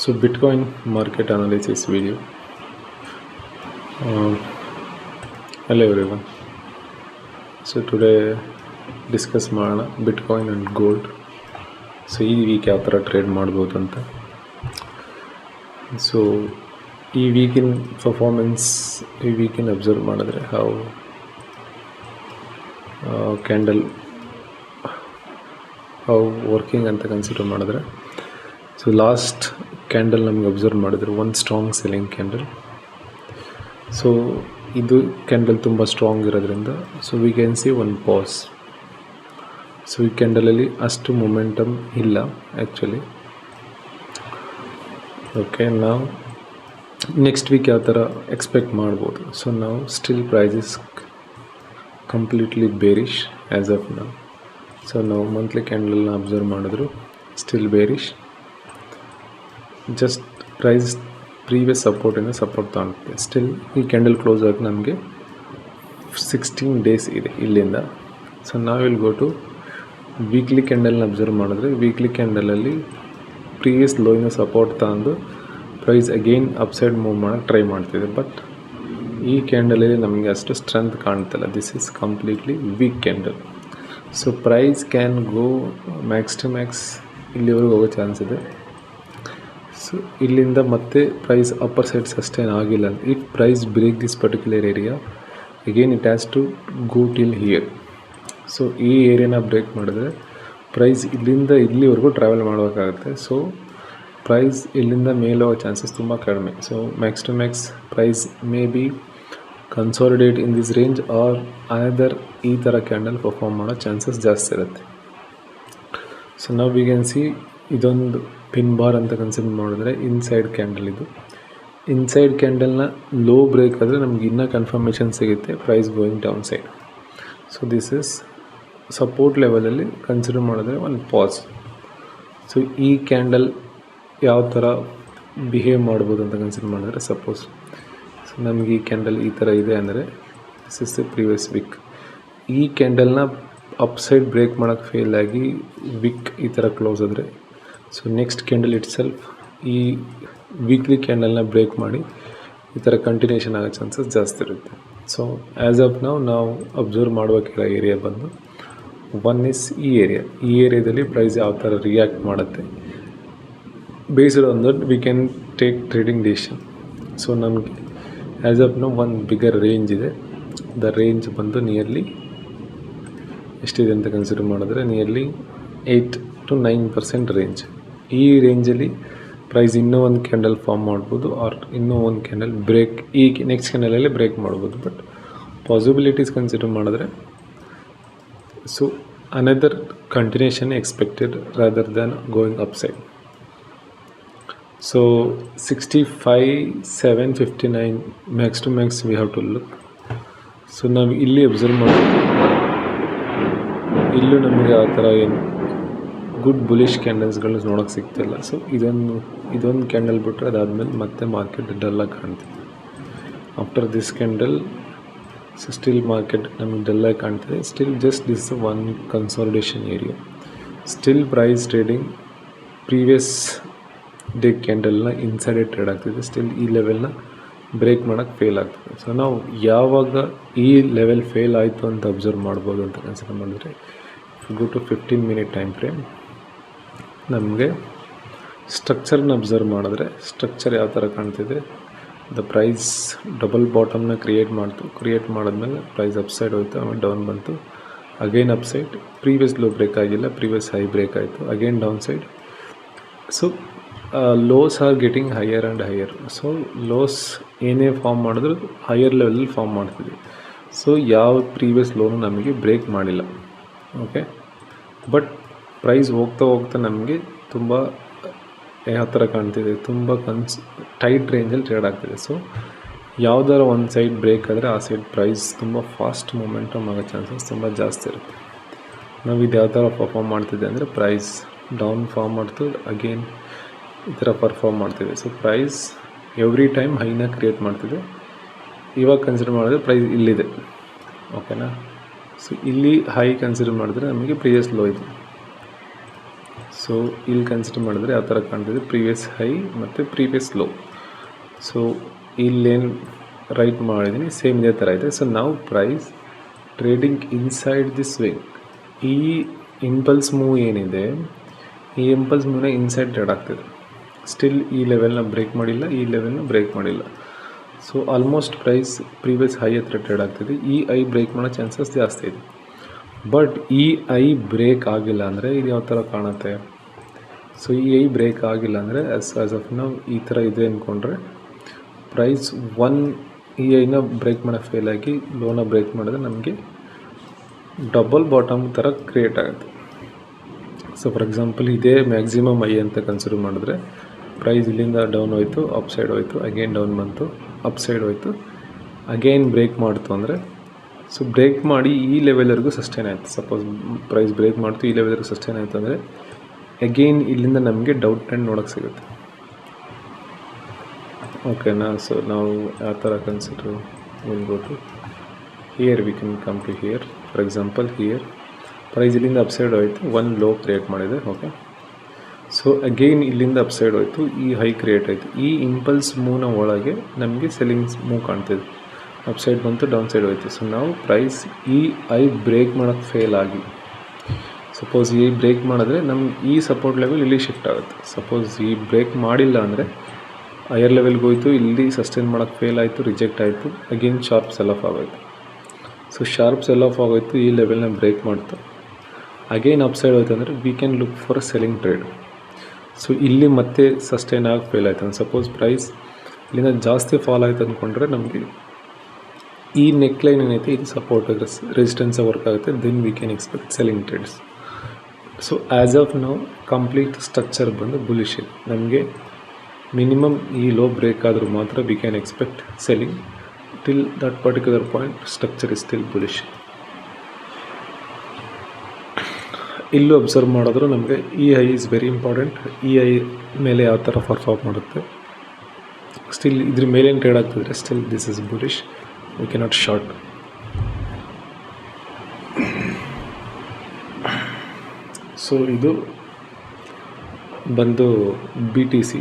So Bitcoin market analysis video. Hello everyone. So today discuss ಮಾಡೋಣ Bitcoin and gold. So ಈ weak ಯಾವ ಥರ trade ಮಾಡ್ಬೋದು ಅಂತ. ಸೊ ಈ ವೀಕಿನ ಪರ್ಫಾರ್ಮೆನ್ಸ್ ಈ ವೀಕಿನ ಅಬ್ಸರ್ವ್ ಮಾಡಿದ್ರೆ ಹೌ ಕ್ಯಾಂಡಲ್ ಹೌ ವರ್ಕಿಂಗ್ ಅಂತ ಕನ್ಸಿಡರ್ ಮಾಡಿದ್ರೆ, ಸೊ ಲಾಸ್ಟ್ ಕ್ಯಾಂಡಲ್ ನಮಗೆ ಅಬ್ಸರ್ವ್ ಮಾಡಿದ್ರೆ ಒಂದು ಸ್ಟ್ರಾಂಗ್ ಸೆಲ್ಲಿಂಗ್ ಕ್ಯಾಂಡಲ್. ಸೊ ಇದು ಕ್ಯಾಂಡಲ್ ತುಂಬ ಸ್ಟ್ರಾಂಗ್ ಇರೋದ್ರಿಂದ so we can see one pass. So ಈ ಕ್ಯಾಂಡಲಲ್ಲಿ ಅಷ್ಟು ಮೊಮೆಂಟಮ್ ಇಲ್ಲ ಆ್ಯಕ್ಚುಲಿ. ಓಕೆ, ನಾವು ನೆಕ್ಸ್ಟ್ ವೀಕ್ ಯಾವ ಥರ ಎಕ್ಸ್ಪೆಕ್ಟ್ ಮಾಡ್ಬೋದು. ಸೊ ನಾವು still prices completely bearish as of ನಾವು. ಸೊ ನಾವು ಮಂತ್ಲಿ ಕ್ಯಾಂಡಲ್ನ ಅಬ್ಸರ್ವ್ ಮಾಡಿದ್ರು still bearish. Just price previous ಸಪೋರ್ಟಿಂದ ಸಪೋರ್ಟ್ ತಗೊಳುತ್ತೆ. ಸ್ಟಿಲ್ ಈ ಕ್ಯಾಂಡಲ್ ಕ್ಲೋಸ್ ಆಗಿ ನಮಗೆ 16 ಡೇಸ್ ಇದೆ ಇಲ್ಲಿಂದ. ಸೊ ನಾವು ವಿಲ್ ಗೋ ಟು ವೀಕ್ಲಿ ಕ್ಯಾಂಡಲ್ನ ಅಬ್ಸರ್ವ್ ಮಾಡಿದ್ರೆ ವೀಕ್ಲಿ ಕ್ಯಾಂಡಲಲ್ಲಿ ಪ್ರೀವಿಯಸ್ ಲೋಯಿನ ಸಪೋರ್ಟ್ ತಗೊಂಡು ಪ್ರೈಸ್ ಅಗೇನ್ ಅಪ್ಸೈಡ್ ಮೂವ್ ಮಾಡೋಕ್ಕೆ ಟ್ರೈ ಮಾಡ್ತಿದೆ. ಬಟ್ ಈ ಕ್ಯಾಂಡಲಲ್ಲಿ ನಮಗೆ ಅಷ್ಟು ಸ್ಟ್ರೆಂತ್ ಕಾಣ್ತಿಲ್ಲ. This is completely weak candle. So price can go max to max ಇಲ್ಲಿವರೆಗೂ ಹೋಗೋ ಚಾನ್ಸ್ ಇದೆ. ಸೊ ಇಲ್ಲಿಂದ ಮತ್ತೆ ಪ್ರೈಸ್ ಅಪ್ಪರ್ ಸೈಡ್ ಸಸ್ಟೈನ್ ಆಗಿಲ್ಲ. If price break this particular area again it has to go till here. So ಈ ಏರಿಯಾನ break ಮಾಡಿದ್ರೆ price ಇಲ್ಲಿಂದ ಇಲ್ಲಿವರೆಗೂ ಟ್ರಾವೆಲ್ ಮಾಡಬೇಕಾಗುತ್ತೆ. ಸೊ ಪ್ರೈಸ್ ಇಲ್ಲಿಂದ ಮೇಲೆ ಹೋಗೋ ಚಾನ್ಸಸ್ ತುಂಬ ಕಡಿಮೆ. So max to max price may be consolidate in this range or another ಈ ಥರ ಕ್ಯಾಂಡಲ್ ಪರ್ಫಾರ್ಮ್ ಮಾಡೋ ಚಾನ್ಸಸ್ ಜಾಸ್ತಿ ಇರುತ್ತೆ. ಸೊ ನಾವು ವಿ ಕ್ಯಾನ್ ಸಿ ಇದೊಂದು ಪಿನ್ ಬಾರ್ ಅಂತ ಕನ್ಸಿಡರ್ ಮಾಡಿದ್ರೆ ಇನ್ಸೈಡ್ ಕ್ಯಾಂಡಲ್ ಇದು. ಇನ್ಸೈಡ್ ಕ್ಯಾಂಡಲ್ನ ಲೋ ಬ್ರೇಕ್ ಆದರೆ ನಮ್ಗೆ ಇನ್ನೂ ಕನ್ಫರ್ಮೇಷನ್ ಸಿಗುತ್ತೆ price going down side. So this is support ಲೆವೆಲಲ್ಲಿ ಕನ್ಸಿಡರ್ ಮಾಡಿದ್ರೆ ಒಂದು ಪಾಸ್. ಸೊ ಈ ಕ್ಯಾಂಡಲ್ ಯಾವ ಥರ ಬಿಹೇವ್ ಮಾಡ್ಬೋದು ಅಂತ ಕನ್ಸಿಡರ್ ಮಾಡಿದ್ರೆ, ಸಪೋಸ್ ಸೊ ನಮಗೆ ಈ ಕ್ಯಾಂಡಲ್ ಈ ಥರ ಇದೆ ಅಂದರೆ this is the previous week. ಈ ಕ್ಯಾಂಡಲ್ನ ಅಪ್ಸೈಡ್ ಬ್ರೇಕ್ ಮಾಡೋಕ್ಕೆ ಫೇಲ್ ಆಗಿ ವೀಕ್ ಈ ಥರ ಕ್ಲೋಸ್ ಆದರೆ so next candle itself ಈ ವೀಕ್ಲಿ ಕ್ಯಾಂಡಲ್ನ ಬ್ರೇಕ್ ಮಾಡಿ ಈ ಥರ ಕಂಟಿನ್ಯೂಷನ್ ಆಗೋ ಚಾನ್ಸಸ್ ಜಾಸ್ತಿ ಇರುತ್ತೆ. ಸೊ ಆ್ಯಸ್ ಆಫ್ ನಾವು ಅಬ್ಸರ್ವ್ ಮಾಡಬೇಕಿರೋ ಏರಿಯಾ ಬಂದು ಒನ್ ಇಸ್ ಈ ಏರಿಯಾ. ಈ ಏರಿಯಾದಲ್ಲಿ ಪ್ರೈಸ್ ಯಾವ ಥರ ರಿಯಾಕ್ಟ್ ಮಾಡುತ್ತೆ based on that we can take trading decision. So ನಮಗೆ ಆ್ಯಸ್ ಆಫ್ ಒಂದು ಬಿಗರ್ ರೇಂಜ್ ಇದೆ. ದ ರೇಂಜ್ ಬಂದು ನಿಯರ್ಲಿ ಎಷ್ಟಿದೆ ಅಂತ ಕನ್ಸಿಡರ್ ಮಾಡಿದ್ರೆ ನಿಯರ್ಲಿ 8 to 9% ರೇಂಜ್. ಈ ರೇಂಜಲ್ಲಿ ಪ್ರೈಸ್ ಇನ್ನೂ ಒಂದು ಕ್ಯಾಂಡಲ್ ಫಾರ್ಮ್ ಮಾಡ್ಬೋದು ಆರ್ ಇನ್ನೂ ಒಂದು ಕ್ಯಾಂಡಲ್ ಬ್ರೇಕ್ ಈ ನೆಕ್ಸ್ಟ್ ಕ್ಯಾಂಡಲಲ್ಲಿ ಬ್ರೇಕ್ ಮಾಡ್ಬೋದು. ಬಟ್ ಪಾಸಿಬಿಲಿಟೀಸ್ ಕನ್ಸಿಡರ್ ಮಾಡಿದ್ರೆ so another continuation expected rather than going upside. So 65,759 max to max we have to look. So ನಾವು ಇಲ್ಲಿ ಅಬ್ಸರ್ವ್ ಮಾಡ್ತೀವಿ, ಇಲ್ಲೂ ನಮಗೆ ಆ ಥರ ಏನು ಗುಡ್ ಬುಲಿಶ್ ಕ್ಯಾಂಡಲ್ಸ್ಗಳು ನೋಡೋಕ್ಕೆ ಸಿಗ್ತಿಲ್ಲ. ಸೊ ಇದೊಂದು ಕ್ಯಾಂಡಲ್ ಬಿಟ್ಟರೆ ಅದಾದಮೇಲೆ ಮತ್ತೆ ಮಾರ್ಕೆಟ್ ಡಲ್ಲಾಗಿ ಕಾಣ್ತಿದೆ. After this candle so still market ನಮಗೆ ಡಲ್ಲಾಗಿ ಕಾಣ್ತಿದೆ. Still just this one consolidation area. Still price trading previous day ಕ್ಯಾಂಡಲ್ನ ಇನ್ಸೈಡೇ ಟ್ರೇಡ್ ಆಗ್ತಿದೆ. ಸ್ಟಿಲ್ ಈ ಲೆವೆಲ್ನ ಬ್ರೇಕ್ ಮಾಡೋಕ್ಕೆ ಫೇಲ್ ಆಗ್ತದೆ. ಸೊ ನಾವು ಯಾವಾಗ ಈ ಲೆವೆಲ್ ಫೇಲ್ ಆಯಿತು ಅಂತ ಅಬ್ಸರ್ವ್ ಮಾಡ್ಬೋದು ಅಂತ ಕನ್ಸಿಡರ್ ಮಾಡಿದ್ರೆ go to 15 minute time frame. ನಮಗೆ ಸ್ಟ್ರಕ್ಚರ್ನ ಅಬ್ಸರ್ವ್ ಮಾಡಿದ್ರೆ ಸ್ಟ್ರಕ್ಚರ್ ಯಾವ ಥರ ಕಾಣ್ತಿದೆ. ದ ಪ್ರೈಸ್ ಡಬಲ್ ಬಾಟಮ್ನ ಕ್ರಿಯೇಟ್ ಮಾಡಿದ್ಮೇಲೆ ಪ್ರೈಸ್ ಅಪ್ಸೈಡ್ ಹೋಯ್ತು, ಆಮೇಲೆ ಡೌನ್ ಬಂತು, again upside, previous low break ಆಗಿಲ್ಲ, ಪ್ರೀವಿಯಸ್ ಹೈ ಬ್ರೇಕ್ ಆಯಿತು, again down side. So lows are getting higher and higher. So lows ಏನೇ ಫಾರ್ಮ್ ಮಾಡಿದ್ರು ಹೈಯರ್ ಲೆವೆಲಲ್ಲಿ ಫಾರ್ಮ್ ಮಾಡ್ತಿದ್ವಿ. ಸೊ ಯಾವ ಪ್ರೀವಿಯಸ್ ಲೋನು ನಮಗೆ ಬ್ರೇಕ್ ಮಾಡಿಲ್ಲ. ಓಕೆ, ಬಟ್ ಪ್ರೈಸ್ ಹೋಗ್ತಾ ನಮಗೆ ತುಂಬ ಯಾವ ಥರ ಕಾಣ್ತಿದೆ, ತುಂಬ ಟೈಟ್ ರೇಂಜಲ್ಲಿ ಟ್ರೇಡ್ ಆಗ್ತಿದೆ. ಸೊ ಯಾವುದಾರ ಒಂದು ಸೈಡ್ ಬ್ರೇಕ್ ಆದರೆ ಆ ಸೈಡ್ ಪ್ರೈಸ್ ತುಂಬ ಫಾಸ್ಟ್ ಮೊಮೆಂಟಮ್ ಆಗೋ ಚಾನ್ಸಸ್ ತುಂಬ ಜಾಸ್ತಿ ಇರುತ್ತೆ. ನಾವು ಇದು ಯಾವ ಥರ ಪರ್ಫಾರ್ಮ್ ಮಾಡ್ತಿದ್ದೆ ಅಂದರೆ ಪ್ರೈಸ್ ಡೌನ್ ಫಾರ್ಮ್ ಮಾಡ್ತು, ಅಗೇನ್ ಈ ಥರ ಪರ್ಫಾರ್ಮ್ ಮಾಡ್ತಿದೆ. ಸೊ ಪ್ರೈಸ್ ಎವ್ರಿ ಟೈಮ್ ಹೈನ ಕ್ರಿಯೇಟ್ ಮಾಡ್ತಿದೆ. ಇವಾಗ ಕನ್ಸಿಡರ್ ಮಾಡಿದ್ರೆ ಪ್ರೈಸ್ ಇಲ್ಲಿದೆ. ಓಕೆನಾ. ಸೊ ಇಲ್ಲಿ ಹೈ ಕನ್ಸಿಡರ್ ಮಾಡಿದ್ರೆ ನಮಗೆ ಪ್ರೀವಿಯಸ್ ಲೋ ಇದೆ. ಸೊ ಇಲ್ಲಿ ಕನ್ಸಿಡರ್ ಮಾಡಿದ್ರೆ ಆ ಥರ ಕಾಣ್ತಿದೆ, ಪ್ರೀವಿಯಸ್ ಹೈ ಮತ್ತು ಪ್ರೀವಿಯಸ್ ಲೋ. ಸೊ ಇಲ್ಲೇನು ರೈಟ್ ಮಾಡಿದ್ದೀನಿ ಸೇಮ್ ಇದೇ ಥರ ಇದೆ. ಸೊ ನಾವು price trading inside the swing, ಈ ಇಂಪಲ್ಸ್ ಮೂವ್ ಏನಿದೆ ಈ ಇಂಪಲ್ಸ್ ಮೂವ್ನ ಇನ್ಸೈಡ್ ಟ್ರೇಡ್ ಆಗ್ತಿದೆ. ಸ್ಟಿಲ್ ಈ ಲೆವೆಲ್ನ ಬ್ರೇಕ್ ಮಾಡಿಲ್ಲ, ಈ ಲೆವೆಲ್ನ ಬ್ರೇಕ್ ಮಾಡಿಲ್ಲ. So almost price previous high ಹತ್ರ ಟ್ರೇಡ್ ಆಗ್ತಿದೆ. ಈ ಐ ಬ್ರೇಕ್ ಮಾಡೋ ಚಾನ್ಸಸ್ ಜಾಸ್ತಿ ಇದೆ. ಬಟ್ ಈ ಐ ಬ್ರೇಕ್ ಆಗಿಲ್ಲ ಅಂದರೆ ಇದು ಯಾವ ಥರ ಕಾಣುತ್ತೆ? ಸೊ ಈ ಐ ಬ್ರೇಕ್ ಆಗಿಲ್ಲ ಅಂದರೆ ಆಸ್ ಆಫ್ ನಾವು ಈ ಥರ ಇದೆ ಅಂದ್ಕೊಂಡ್ರೆ ಪ್ರೈಸ್ ಈ ಐನ ಬ್ರೇಕ್ ಮಾಡೋ ಫೇಲ್ ಆಗಿ ಲೋನ ಬ್ರೇಕ್ ಮಾಡಿದ್ರೆ ನಮಗೆ ಡಬಲ್ ಬಾಟಮ್ ಥರ ಕ್ರಿಯೇಟ್ ಆಗುತ್ತೆ. ಸೊ ಫಾರ್ ಎಕ್ಸಾಂಪಲ್ ಇದೇ ಮ್ಯಾಕ್ಸಿಮಮ್ ಐ ಅಂತ ಕನ್ಸಿಡರ್ ಮಾಡಿದ್ರೆ ಪ್ರೈಸ್ ಇಲ್ಲಿಂದ ಡೌನ್ ಹೋಯಿತು, ಅಪ್ ಸೈಡ್ ಹೋಯಿತು, ಅಗೇನ್ ಡೌನ್ ಬಂತು, ಅಪ್ ಸೈಡ್ ಹೋಯಿತು, ಅಗೇನ್ ಬ್ರೇಕ್ ಮಾಡ್ತು ಅಂದರೆ, ಸೊ ಬ್ರೇಕ್ ಮಾಡಿ ಈ ಲೆವೆಲ್ವರೆಗೂ ಸಸ್ಟೈನ್ ಆಯಿತು. ಸಪೋಸ್ ಪ್ರೈಸ್ ಬ್ರೇಕ್ ಮಾಡ್ತು ಈ ಲೆವೆಲ್ವರೆಗೂ ಸಸ್ಟೈನ್ ಆಯಿತು ಅಂದರೆ ಅಗೇನ್ ಇಲ್ಲಿಂದ ನಮಗೆ ಡೌನ್ ಟ್ರೆಂಡ್ ನೋಡೋಕ್ಕೆ ಸಿಗುತ್ತೆ. ಓಕೆನಾ? ಸೊ ನಾವು ಯಾವ ಥರ consider will go to here, we can come to here. For example here price ಇಲ್ಲಿಂದ ಅಪ್ಸೈಡ್ ಹೋಯಿತು, ಒನ್ ಲೋ ಕ್ರಿಯೇಟ್ ಮಾಡಿದೆ. ಓಕೆ, ಸೊ ಅಗೈನ್ ಇಲ್ಲಿಂದ ಅಪ್ಸೈಡ್ ಹೋಯಿತು, ಈ ಹೈ ಕ್ರಿಯೇಟ್ ಆಯಿತು. ಈ ಇಂಪಲ್ಸ್ ಮೂವ್ನ ಒಳಗೆ ನಮಗೆ ಸೆಲ್ಲಿಂಗ್ ಮೂವ್ ಕಾಣ್ತಿದೆ. ಅಪ್ಸೈಡ್ ಬಂತು, ಡೌನ್ ಸೈಡ್ ಹೋಯಿತು. ಸೊ ನಾವು ಪ್ರೈಸ್ ಈ ಐ ಬ್ರೇಕ್ ಮಾಡೋಕ್ಕೆ ಫೇಲ್ ಆಗಿ, ಸಪೋಸ್ ಈ ಬ್ರೇಕ್ ಮಾಡಿದ್ರೆ ನಮ್ಗೆ ಈ ಸಪೋರ್ಟ್ ಲೆವೆಲ್ ಇಲ್ಲಿ ಶಿಫ್ಟ್ ಆಗುತ್ತೆ. ಸಪೋಸ್ ಈ ಬ್ರೇಕ್ ಮಾಡಿಲ್ಲ ಅಂದರೆ ಹೈಯರ್ ಲೆವೆಲ್ಗೆ ಹೋಯಿತು, ಇಲ್ಲಿ ಸಸ್ಟೈನ್ ಮಾಡೋಕ್ಕೆ ಫೇಲ್ ಆಯಿತು, ರಿಜೆಕ್ಟ್ ಆಯಿತು, ಅಗೇನ್ ಶಾರ್ಪ್ ಸೆಲ್ ಆಫ್ ಆಗೋಯಿತು. ಸೊ ಶಾರ್ಪ್ ಸೆಲ್ ಆಫ್ ಆಗೋಯಿತು, ಈ ಲೆವೆಲ್ನ ಬ್ರೇಕ್ ಮಾಡ್ತು, ಅಗೇನ್ ಅಪ್ಸೈಡ್ ಹೋಯ್ತು ಅಂದರೆ we can look for a selling trade. So ಇಲ್ಲಿ ಮತ್ತೆ ಸಸ್ಟೈನ್ ಆಗಿ ಫೇಲ್ ಆಯಿತು. ಸಪೋಸ್ ಪ್ರೈಸ್ ಇಲ್ಲಿಂದ ಜಾಸ್ತಿ ಫಾಲ್ ಆಯಿತು ಅಂದ್ಕೊಂಡ್ರೆ ನಮಗೆ ಈ ನೆಕ್ ಲೈನ್ ಏನೈತೆ ಇದು ಸಪೋರ್ಟ್ ರೆಸಿಸ್ಟೆನ್ಸ್ ವರ್ಕ್ ಆಗುತ್ತೆ, then we can expect selling trades. So as of ನಾವು ಕಂಪ್ಲೀಟ್ ಸ್ಟ್ರಕ್ಚರ್ ಬಂದು ಬುಲಿಶ್ ಇದೆ. ನಮಗೆ ಮಿನಿಮಮ್ ಈ ಲೋ ಬ್ರೇಕ್ ಆದರೂ ಮಾತ್ರ we can expect selling. Till that particular point structure is still bullish. ಇಲ್ಲೂ ಅಬ್ಸರ್ವ್ ಮಾಡಿದ್ರು ನಮಗೆ ಈ ಐ ಇಸ್ ವೆರಿ ಇಂಪಾರ್ಟೆಂಟ್. ಈ ಐ ಮೇಲೆ ಯಾವ ಥರ ಪರ್ಫಾರ್ಮ್ ಮಾಡುತ್ತೆ, ಸ್ಟಿಲ್ ಇದ್ರ ಮೇಲೇನು ಟ್ರೇಡ್ ಆಗ್ತಿದ್ರೆ still this is bullish, we cannot short. So ಇದು ಬಂದು B T C.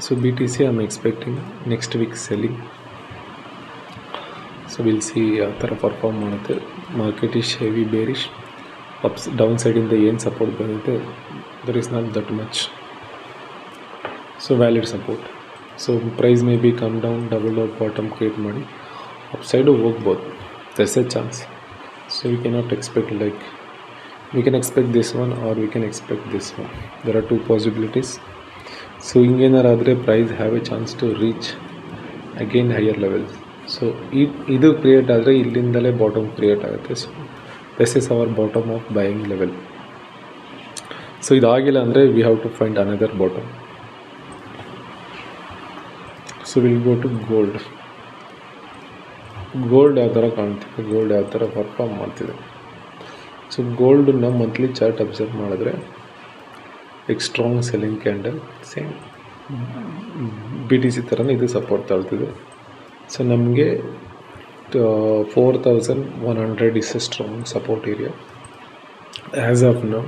So B T C I am expecting next week selling. So will see ಯಾವ ಥರ ಪರ್ಫಾರ್ಮ್ ಮಾಡುತ್ತೆ. Market is heavy bearish. ಅಪ್ಸ್ down ಸೈಡಿಂದ ಏನು support ಬಂದಿದೆ there is not that much. So valid support. So price may be come down, double top bottom create ಮಾಡಿ up side ಹೋಗ್ಬೋದು, there's a chance. So we cannot expect like we can expect this one or we can expect this one. There are two possibilities. So ಹಿಂಗೇನಾರಾದರೆ price have a chance to reach again higher levels. So ಇದು create ಆದರೆ ಇಲ್ಲಿಂದಲೇ bottom create ಆಗುತ್ತೆ. So this is our bottom of buying level. So ಇದಾಗಿಲ್ಲ ಅಂದರೆ we have to find another bottom. So will go to gold. Gold ಯಾವ ಥರ ಕಾಣ್ತಿದೆ, gold ಯಾವ ಥರ ಪರ್ಫಾರ್ಮ್ ಮಾಡ್ತಿದೆ. ಸೊ ಗೋಲ್ಡನ್ನ ಮಂತ್ಲಿ ಚಾರ್ಟ್ ಅಬ್ಸರ್ವ್ ಮಾಡಿದ್ರೆ strong selling candle, same B T C ಥರನೇ ಇದು ಸಪೋರ್ಟ್ ತಾಳ್ತಿದೆ. ಸೊ ನಮಗೆ 4100 is a strong support area as of now.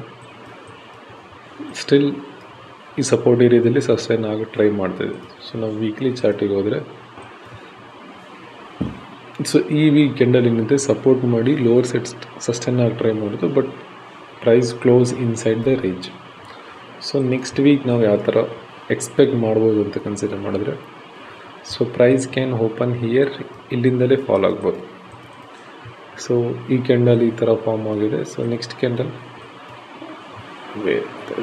Still ಈ ಸಪೋರ್ಟ್ ಏರಿಯಾದಲ್ಲಿ ಸಸ್ಟೈನ್ ಆಗಿ ಟ್ರೈ ಮಾಡ್ತಿದೆ. ಸೊ ನಾವು ವೀಕ್ಲಿ ಚಾರ್ಟಿಗೆ ಹೋದರೆ ಸೊ ಈ ವೀಕ್ ಕ್ಯಾಂಡಲ್ ಏನಿದೆ ಸಪೋರ್ಟ್ ಮಾಡಿ ಲೋವರ್ ಸೆಟ್ ಸಸ್ಟೈನ್ ಆಗಿ ಟ್ರೈ ಮಾಡೋದು, but price close inside the range. So next week ನಾವು ಯಾವ ಥರ ಎಕ್ಸ್ಪೆಕ್ಟ್ ಮಾಡ್ಬೋದು ಅಂತ ಕನ್ಸಿಡರ್ ಮಾಡಿದ್ರೆ, so price can open here, ಇಲ್ಲಿಂದಲೇ ಫಾಲ್ ಆಗ್ಬೋದು. ಸೊ ಈ ಕ್ಯಾಂಡಲ್ ಈ ಥರ ಫಾರ್ಮ್ ಆಗಿದೆ. ಸೊ ನೆಕ್ಸ್ಟ್ ಕ್ಯಾಂಡಲ್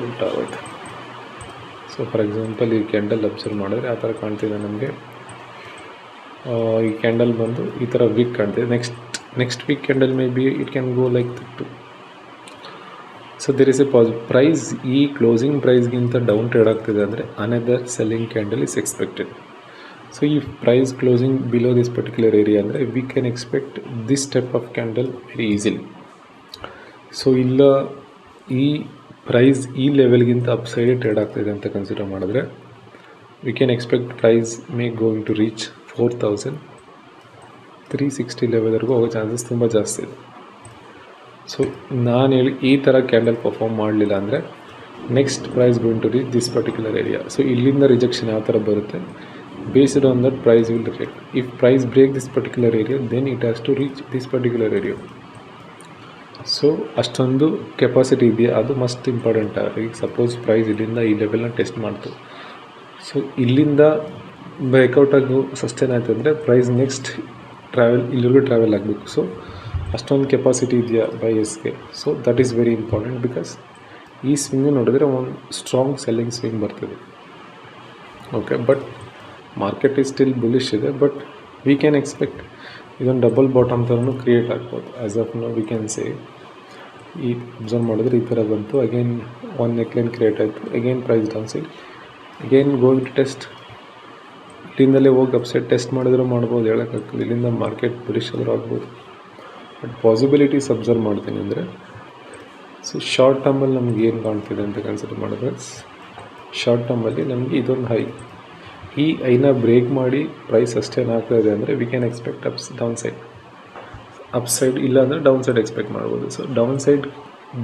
ಉಲ್ಟಾಗೋಯ್ತು. ಸೊ ಫಾರ್ ಎಕ್ಸಾಂಪಲ್ ಈ ಕ್ಯಾಂಡಲ್ ಅಬ್ಸರ್ವ್ ಮಾಡಿದ್ರೆ ಆ ಥರ ಕಾಣ್ತಿದೆ ನಮಗೆ. ಈ ಕ್ಯಾಂಡಲ್ ಬಂದು ಈ ಥರ ವೀಕ್ ಕಾಣ್ತಿದೆ. Next week candle maybe it can go like that. So there is a price ಈ ಕ್ಲೋಸಿಂಗ್ ಪ್ರೈಸ್ಗಿಂತ ಡೌನ್ ಟ್ರೇಡ್ ಆಗ್ತಿದೆ ಅಂದರೆ another selling candle is expected. So ಈ price closing below this particular area ಅಂದರೆ we can expect this type of candle very easily. So ಇಲ್ಲ ಈ price ಈ ಲೆವೆಲ್ಗಿಂತ up side trade ಆಗ್ತಿದೆ ಅಂತ ಕನ್ಸಿಡರ್ ಮಾಡಿದ್ರೆ we can expect price may going to reach 4360 ಲೆವೆಲ್ವರೆಗೂ ಹೋಗೋ ಚಾನ್ಸಸ್ ತುಂಬ ಜಾಸ್ತಿ ಇದೆ. ಸೊ ನಾನು ಹೇಳಿ ಈ ಥರ ಕ್ಯಾಂಡಲ್ ಪರ್ಫಾರ್ಮ್ ಮಾಡಲಿಲ್ಲ ಅಂದರೆ next price going to reach this particular area. So ಇಲ್ಲಿಂದ ರಿಜೆಕ್ಷನ್ ಯಾವ ಥರ ಬರುತ್ತೆ, based on that price will reject. If price break this particular area then it has to reach this particular area. So ಅಷ್ಟೊಂದು capacity ಇದೆಯಾ, ಅದು must important. ಈಗ suppose price ಇಲ್ಲಿಂದ ಈ ಲೆವೆಲ್ನ ಟೆಸ್ಟ್ ಮಾಡ್ತು, ಸೊ ಇಲ್ಲಿಂದ ಬ್ರೇಕೌಟ್ ಆಗಿ ಸಸ್ಟೈನ್ ಆಯಿತು ಅಂದರೆ ಪ್ರೈಸ್ ನೆಕ್ಸ್ಟ್ ಇಲ್ಲಿವರೆಗೂ ಟ್ರಾವೆಲ್ ಆಗಬೇಕು. ಸೊ ಅಷ್ಟೊಂದು ಕೆಪಾಸಿಟಿ ಇದೆಯಾ ಬೈಯರ್ಸ್ಗೆ. So that is very important, because ಈ ಸ್ವಿಂಗ್ ನೋಡಿದ್ರೆ ಒಂದು ಸ್ಟ್ರಾಂಗ್ ಸೆಲ್ಲಿಂಗ್ ಸ್ವಿಂಗ್ ಬರ್ತದೆ. Okay, but market is still bullish ಇದೆ, ಬಟ್ ವಿ ಕ್ಯಾನ್ ಎಕ್ಸ್ಪೆಕ್ಟ್ ಇದೊಂದು ಡಬಲ್ ಬಾಟಮ್ ಥರನೂ ಕ್ರಿಯೇಟ್ ಆಗ್ಬೋದು. As of now we can say, ಈ ಅಬ್ಸರ್ವ್ ಮಾಡಿದ್ರೆ ಈ ಥರ ಬಂತು, ಅಗೇನ್ ಒನ್ ನೆಕ್ಲೈನ್ ಕ್ರಿಯೇಟ್ ಆಯಿತು, again price down side, again going to test. ಇಲ್ಲಿಂದಲೇ ಹೋಗಿ ಅಪ್ಸೈಡ್ ಟೆಸ್ಟ್ ಮಾಡಿದ್ರು ಮಾಡ್ಬೋದು, ಹೇಳೋಕ್ಕಾಗ್ತದೆ. ಇಲ್ಲಿಂದ ಮಾರ್ಕೆಟ್ ಬುಲಿಶ್ ಆದರೂ ಆಗ್ಬೋದು. ಬಟ್ ಪಾಸಿಬಿಲಿಟೀಸ್ ಅಬ್ಸರ್ವ್ ಮಾಡ್ತೀನಿ ಅಂದರೆ, ಸೊ ಶಾರ್ಟ್ ಟರ್ಮಲ್ಲಿ ನಮ್ಗೆ ಏನು ಕಾಣ್ತಿದೆ ಅಂತ ಕನ್ಸಿಡರ್ ಮಾಡಿದ್ರೆ, ಶಾರ್ಟ್ ಟರ್ಮಲ್ಲಿ ನಮಗೆ ಇದೊಂದು ಹೈ, ಈ ಐನ ಬ್ರೇಕ್ ಮಾಡಿ ಪ್ರೈಸ್ ಸಸ್ಟೈನ್ ಆಗ್ತಾಯಿದೆ ಅಂದರೆ we can expect down side ಇಲ್ಲ ಅಂದರೆ ಡೌನ್ ಸೈಡ್ ಎಕ್ಸ್ಪೆಕ್ಟ್ ಮಾಡ್ಬೋದು. ಸೊ ಡೌನ್ ಸೈಡ್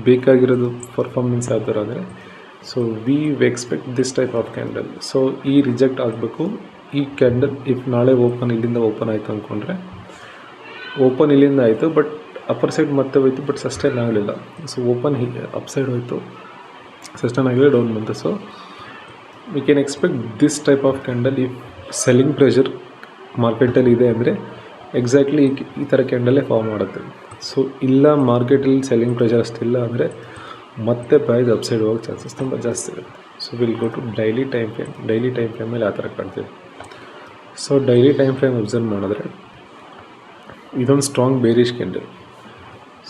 ಬೇಕಾಗಿರೋದು ಪರ್ಫಾರ್ಮೆನ್ಸ್ ಯಾವ ಥರ ಅಂದರೆ, so we expect this type of candle. So ಈ ರಿಜೆಕ್ಟ್ ಆಗಬೇಕು ಈ ಕ್ಯಾಂಡಲ್. ಇಫ್ ನಾಳೆ ಇಲ್ಲಿಂದ ಓಪನ್ ಆಯಿತು ಅಂದ್ಕೊಂಡ್ರೆ, ಓಪನ್ ಇಲ್ಲಿಂದ ಆಯಿತು, ಬಟ್ ಅಪ್ಪರ್ ಸೈಡ್ ಮತ್ತೆ ಹೋಯಿತು, ಬಟ್ ಸಸ್ಟೈನ್ ಆಗಲಿಲ್ಲ. ಸೊ ಓಪನ್ ಅಪ್ ಸೈಡ್ ಹೋಯಿತು, ಸಸ್ಟೈನ್ ಆಗಲಿಲ್ಲ, ಡೌನ್ ಬಂತು. So we can expect this type of candle. If selling pressure ಮಾರ್ಕೆಟಲ್ಲಿ ಇದೆ ಅಂದರೆ ಎಕ್ಸಾಕ್ಟ್ಲಿ ಈ ಥರ ಕ್ಯಾಂಡಲ್ಲೇ ಫಾರ್ಮ್ ಮಾಡುತ್ತೆ. ಸೊ ಇಲ್ಲ ಮಾರ್ಕೆಟಲ್ಲಿ ಸೆಲ್ಲಿಂಗ್ ಪ್ರೆಷರ್ ಅಷ್ಟಿಲ್ಲ ಅಂದರೆ ಮತ್ತೆ ಪ್ರೈಸ್ ಅಪ್ಸೈಡ್ ಹೋಗೋ ಚಾನ್ಸಸ್ ತುಂಬ ಜಾಸ್ತಿ ಇರುತ್ತೆ. So will go to daily time ಫ್ರೇಮಲ್ಲಿ ಆ ಥರ ಕಾಣ್ತೀವಿ. So daily time frame observe ಮಾಡಿದ್ರೆ ಇದೊಂದು strong bearish candle.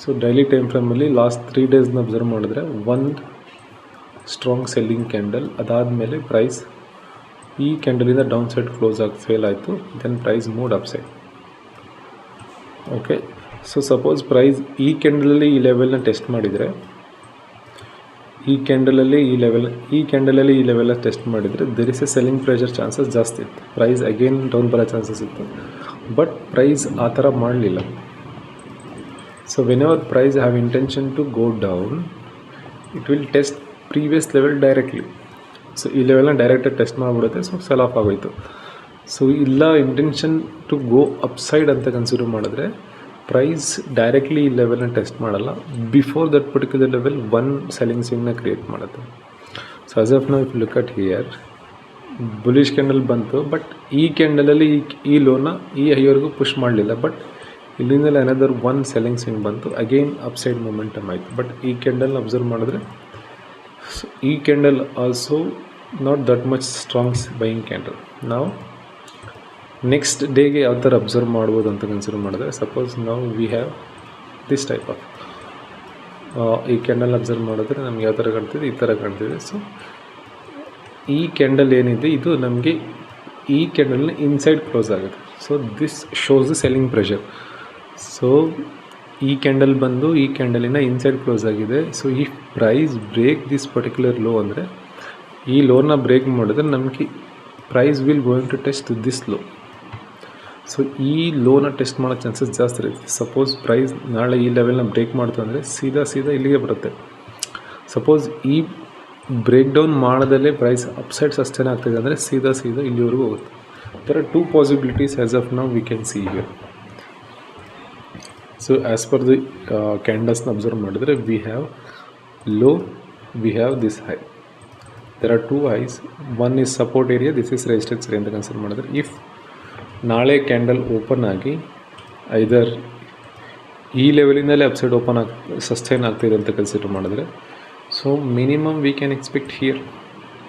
So daily time ಫ್ರೇಮಲ್ಲಿ ಲಾಸ್ಟ್ 3 ಡೇಸ್ನ ಅಬ್ಸರ್ವ್ ಮಾಡಿದ್ರೆ ಒಂದು ಸ್ಟ್ರಾಂಗ್ ಸೆಲ್ಲಿಂಗ್ ಕ್ಯಾಂಡಲ್, ಅದಾದಮೇಲೆ ಪ್ರೈಸ್ ಈ ಕ್ಯಾಂಡಲಿಂದ ಡೌನ್ ಸೈಡ್ ಕ್ಲೋಸ್ ಆಗಿ ಫೇಲ್ ಆಯಿತು, then price moved up side. Okay, so suppose price ಈ ಕ್ಯಾಂಡಲಲ್ಲಿ ಈ ಲೆವೆಲ್ನ ಟೆಸ್ಟ್ ಮಾಡಿದರೆ, ಈ ಕ್ಯಾಂಡಲಲ್ಲಿ ಈ ಲೆವೆಲ್ನ ಟೆಸ್ಟ್ ಮಾಡಿದರೆ there is A selling pressure chances ಜಾಸ್ತಿ ಇತ್ತು, ಪ್ರೈಸ್ ಅಗೇನ್ ಡೌನ್ ಬರೋ ಚಾನ್ಸಸ್ ಇತ್ತು. ಬಟ್ ಪ್ರೈಸ್ ಆ ಥರ ಮಾಡಲಿಲ್ಲ. So whenever price have intention to go down, it will test previous level directly. So ಈ ಲೆವೆಲ್ನ ಡೈರೆಕ್ಟಾಗಿ ಟೆಸ್ಟ್ ಮಾಡಿಬಿಡುತ್ತೆ. ಸೊ ಸೆಲ್ ಆಫ್ ಆಗೋಯ್ತು. ಸೊ ಇಲ್ಲ ಇಂಟೆನ್ಷನ್ ಟು ಗೋ ಅಪ್ಸೈಡ್ ಅಂತ ಕನ್ಸಿಡರ್ ಮಾಡಿದ್ರೆ ಪ್ರೈಸ್ ಡೈರೆಕ್ಟ್ಲಿ ಈ ಲೆವೆಲ್ನ ಟೆಸ್ಟ್ ಮಾಡಲ್ಲ, before that particular level one selling ಸ್ವಿಂಗ್ನ ಕ್ರಿಯೇಟ್ ಮಾಡುತ್ತೆ. So as of now if look at here, bullish candle ಬಂತು, ಬಟ್ ಈ ಕ್ಯಾಂಡಲಲ್ಲಿ ಈ ಲೋನ ಈ ಹೈವರೆಗೂ ಪುಷ್ ಮಾಡಲಿಲ್ಲ, ಬಟ್ ಇಲ್ಲಿಂದಲೇ ಅನದರ್ ಒನ್ ಸೆಲ್ಲಿಂಗ್ ಸ್ವಿಂಗ್ ಬಂತು, ಅಗೇನ್ ಅಪ್ಸೈಡ್ ಮೊಮೆಂಟಮ್ ಆಯಿತು. ಬಟ್ ಈ ಕ್ಯಾಂಡಲ್ನ ಅಬ್ಸರ್ವ್ ಮಾಡಿದ್ರೆ, ಸೊ ಈ candle also not that much strong buying candle. ನಾವು ನೆಕ್ಸ್ಟ್ ಡೇಗೆ ಯಾವ ಥರ ಅಬ್ಸರ್ವ್ ಮಾಡ್ಬೋದು ಅಂತ ಕನ್ಸಿಡರ್ ಮಾಡಿದ್ರೆ, ಸಪೋಸ್ ನಾವು V have this type of ಈ ಕ್ಯಾಂಡಲ್ ಅಬ್ಸರ್ವ್ ಮಾಡಿದ್ರೆ ನಮ್ಗೆ ಯಾವ ಥರ ಕಾಣ್ತಿದೆ, ಈ ಥರ ಕಾಣ್ತಿದೆ. ಸೊ ಈ ಕ್ಯಾಂಡಲ್ ಏನಿದೆ ಇದು ನಮಗೆ ಈ ಕ್ಯಾಂಡಲ್ನ ಇನ್ಸೈಡ್ ಕ್ಲೋಸ್ ಆಗುತ್ತೆ. So this shows the selling pressure. So ಈ ಕ್ಯಾಂಡಲ್ ಬಂದು ಈ ಕ್ಯಾಂಡಲಿನ ಇನ್ಸೈಡ್ ಕ್ಲೋಸ್ ಆಗಿದೆ. ಸೊ ಈ price break this particular low ಅಂದರೆ, ಈ ಲೋನ ಬ್ರೇಕ್ ಮಾಡಿದ್ರೆ ನಮಗೆ price will going to test this low. So ಈ ಲೋನ ಟೆಸ್ಟ್ ಮಾಡೋ ಚಾನ್ಸಸ್ ಜಾಸ್ತಿ ಇರುತ್ತೆ. ಸಪೋಸ್ ಪ್ರೈಸ್ ನಾಳೆ ಈ ಲೆವೆಲ್ನ ಬ್ರೇಕ್ ಮಾಡ್ತು ಅಂದರೆ ಸೀದಾ ಇಲ್ಲಿಗೆ ಬರುತ್ತೆ. ಸಪೋಸ್ ಈ ಬ್ರೇಕ್ ಡೌನ್ ಮಾಡೋದಲ್ಲೇ ಪ್ರೈಸ್ ಅಪ್ಸೈಡ್ ಸಸ್ಟೈನ್ ಆಗ್ತಿದೆ ಅಂದರೆ ಸೀದಾ ಇಲ್ಲಿವರೆಗೂ ಹೋಗುತ್ತೆ. There are 2 possibilities as of now we can see here. So as per the ಕ್ಯಾಂಡಲ್ಸ್ನ ಅಬ್ಸರ್ವ್ ಮಾಡಿದ್ರೆ we have low, we have this high. There are 2 highs, one is support area, this is resistance area ಅಂತ consider ಮಾಡಿದ್ರೆ, if ನಾಳೆ candle open ಆಗಿ either ಈ ಲೆವೆಲಿಂದಲೇ upside open sustain ಆಗ್ತಿದೆ ಅಂತ consider ಮಾಡಿದ್ರೆ, so minimum we can expect here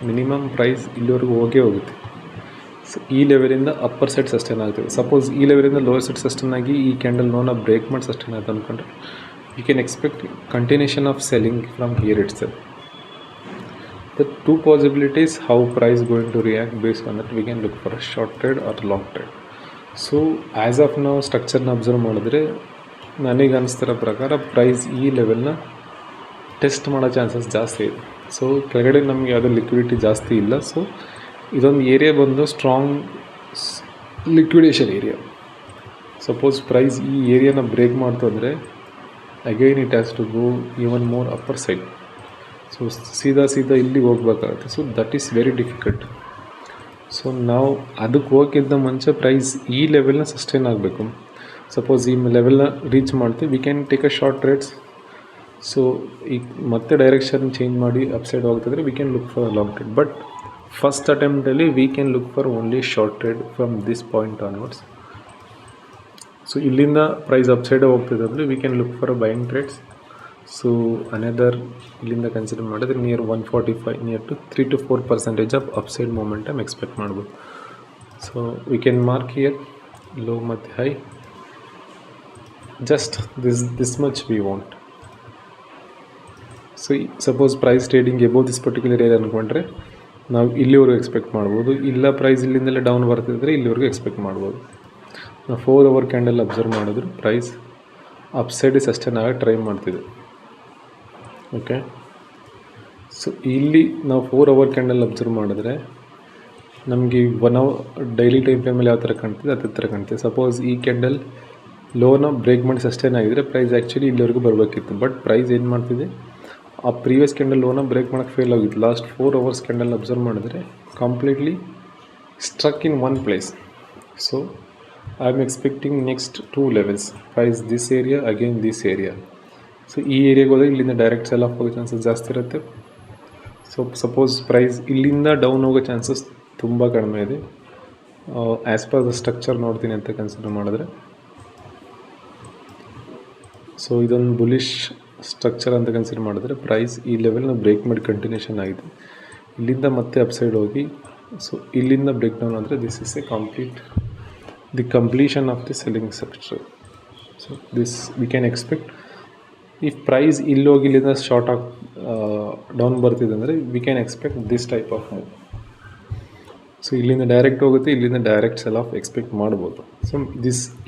minimum price ಇಲ್ಲಿವರೆಗೂ ಹೋಗುತ್ತೆ. ಸೊ ಈ ಲೆವೆಲಿಂದ ಅಪ್ಪರ್ ಸೈಡ್ ಸಸ್ಟೈನ್ ಆಗ್ತದೆ. ಸಪೋಸ್ ಈ ಲೆವೆಲಿಂದ ಲೋವರ್ ಸೈಡ್ ಸಸ್ಟೈನ್ ಆಗಿ ಈ ಕ್ಯಾಂಡಲ್ ನೋನ ಬ್ರೇಕ್ ಮಾಡಿ ಸಸ್ಟೈನ್ ಆಯ್ತು ಅಂದ್ಕೊಂಡ್ರೆ you can expect continuation of selling from here it's sell. The 2 possibilities how price going to react, based on that we can look for a short trade or long trade. So as of now ಸ್ಟ್ರಕ್ಚರ್ನ observe ಮಾಡಿದ್ರೆ ನನಗೆ ಅನಿಸ್ತಿರೋ ಪ್ರಕಾರ price ಈ ಲೆವೆಲ್ನ test ಮಾಡೋ chances ಜಾಸ್ತಿ ಇದೆ. So ಕೆಳಗಡೆ ನಮಗೆ ಯಾವುದೋ ಲಿಕ್ವಿಡಿಟಿ ಜಾಸ್ತಿ ಇಲ್ಲ. ಸೊ ಇದೊಂದು ಏರಿಯಾ ಬಂದು strong liquidation area. Suppose price ಈ ಏರಿಯಾನ ಬ್ರೇಕ್ ಮಾಡ್ತು ಅಂದರೆ again it has to go even more upper side. So ಸೀದಾ ಇಲ್ಲಿಗೆ ಹೋಗ್ಬೇಕಾಗುತ್ತೆ. So that is very difficult. So ನಾವು ಅದಕ್ಕೆ ಹೋಗೋಕ್ಕಿಂತ ಮುಂಚೆ ಪ್ರೈಸ್ ಈ ಲೆವೆಲ್ನ ಸಸ್ಟೈನ್ ಆಗಬೇಕು. ಸಪೋಸ್ ಈ ಲೆವೆಲ್ನ ರೀಚ್ ಮಾಡ್ತೀವಿ, we can take a short trades. So ಈಗ ಮತ್ತೆ ಡೈರೆಕ್ಷನ್ ಚೇಂಜ್ ಮಾಡಿ ಅಪ್ಸೈಡ್ ಹೋಗ್ತಿದ್ರೆ we can look for long trade. But first ಅಟೆಂಪ್ಟಲ್ಲಿ we can look for only short trade from this point onwards. So ಇಲ್ಲಿಂದ price upside ಹೋಗ್ತಿದ್ರೆ we can look for buying trades. So another ಇಲ್ಲಿಂದ consider ಮಾಡಿದ್ರೆ near 145, near to 3 to 4% of upside momentum expect ಮಾಡ್ಬೋದು. So we can mark here low ಮತ್ತು high, just this much we want. So suppose price trading above this particular area ಅಂದ್ಕೊಂಡ್ರೆ ನಾವು ಇಲ್ಲಿವರೆಗೂ expect ಮಾಡ್ಬೋದು. ಇಲ್ಲ price ಇಲ್ಲಿಂದಲೇ down ಬರ್ತಿದ್ರೆ ಇಲ್ಲಿವರೆಗೂ expect ಮಾಡ್ಬೋದು. ನಾವು 4 hour ಕ್ಯಾಂಡಲ್ ಅಬ್ಸರ್ವ್ ಮಾಡಿದ್ರು ಪ್ರೈಸ್ ಅಪ್ಸೈಡ್ ಸಸ್ಟೈನ್ ಆಗಿ ಟ್ರೈ ಮಾಡ್ತಿದ್ದೆ. ಓಕೆ, ಸೊ ಇಲ್ಲಿ ನಾವು 4 hour ಕ್ಯಾಂಡಲ್ ಅಬ್ಸರ್ವ್ ಮಾಡಿದ್ರೆ ನಮಗೆ 1 hour ಡೈಲಿ ಟೈಮ್ ಫ್ರೇಮಲ್ಲಿ ಯಾವ ಥರ ಕಾಣ್ತಿದೆ ಅದೇ ಥರ ಕಾಣ್ತಿದೆ. ಸಪೋಸ್ ಈ ಕ್ಯಾಂಡಲ್ ಲೋನ ಬ್ರೇಕ್ ಮಾಡಿ ಸಸ್ಟೈನ್ ಆಗಿದ್ರೆ ಪ್ರೈಸ್ ಆ್ಯಕ್ಚುಲಿ ಇಲ್ಲಿವರೆಗೂ ಬರಬೇಕಿತ್ತು. ಬಟ್ ಪ್ರೈಸ್ ಏನು ಮಾಡ್ತಿದೆ, ಆ ಪ್ರೀವಿಯಸ್ ಕ್ಯಾಂಡಲ್ ಲೋನ ಬ್ರೇಕ್ ಮಾಡೋಕ್ಕೆ ಫೇಲ್ ಆಗಿತ್ತು. ಲಾಸ್ಟ್ 4 hours ಕ್ಯಾಂಡಲ್ ಅಬ್ಸರ್ವ್ ಮಾಡಿದ್ರೆ completely struck in one place. So I am expecting next 2 levels, price this area again this area. So ಈ ಏರಿಯಾಗೆ ಹೋದರೆ ಇಲ್ಲಿಂದ ಡೈರೆಕ್ಟ್ ಸೆಲ್ ಆಫ್ ಹೋಗೋ ಚಾನ್ಸಸ್ ಜಾಸ್ತಿ ಇರುತ್ತೆ. ಸೊ ಸಪೋಸ್ ಪ್ರೈಸ್ ಇಲ್ಲಿಂದ ಡೌನ್ ಹೋಗೋ ಚಾನ್ಸಸ್ ತುಂಬ ಕಡಿಮೆ ಇದೆ ಆ್ಯಸ್ ಪರ್ ದ ಸ್ಟ್ರಕ್ಚರ್ ನೋಡ್ತೀನಿ ಅಂತ ಕನ್ಸಿಡರ್ ಮಾಡಿದ್ರೆ. ಸೊ ಇದೊಂದು ಬುಲಿಶ್ ಸ್ಟ್ರಕ್ಚರ್ ಅಂತ ಕನ್ಸಿಡರ್ ಮಾಡಿದ್ರೆ ಪ್ರೈಸ್ ಈ ಲೆವೆಲ್ನ ಬ್ರೇಕ್ ಮಾಡಿ ಕಂಟಿನ್ಯೂಷನ್ ಆಗಿದೆ. ಇಲ್ಲಿಂದ ಮತ್ತೆ ಅಪ್ಸೈಡ್ ಹೋಗಿ ಸೊ ಇಲ್ಲಿಂದ ಬ್ರೇಕ್ ಡೌನ್ ಅಂದರೆ this is a the completion of the selling structure. So this we can expect if price ಇಲ್ಲಿ ಹೋಗಿ ಇಲ್ಲಿಂದ ಶಾರ್ಟ್ ಆಗಿ ಡೌನ್ ಬರ್ತಿದೆ ಅಂದರೆ we can expect this type of move. So ಇಲ್ಲಿಂದ ಡೈರೆಕ್ಟ್ ಹೋಗುತ್ತೆ, ಇಲ್ಲಿಂದ ಡೈರೆಕ್ಟ್ ಸೆಲ್ ಆಫ್ ಎಕ್ಸ್ಪೆಕ್ಟ್ ಮಾಡ್ಬೋದು. ಸೊ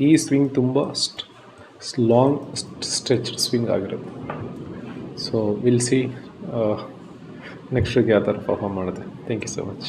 ಈ ಸ್ವಿಂಗ್ ತುಂಬ ಲಾಂಗ್ ಸ್ಟ್ರೆಚ್ ಸ್ವಿಂಗ್ ಆಗಿರುತ್ತೆ. So will see next week ಯಾವ ಥರ ಪರ್ಫಾರ್ಮ್ ಮಾಡುತ್ತೆ. Thank you so much.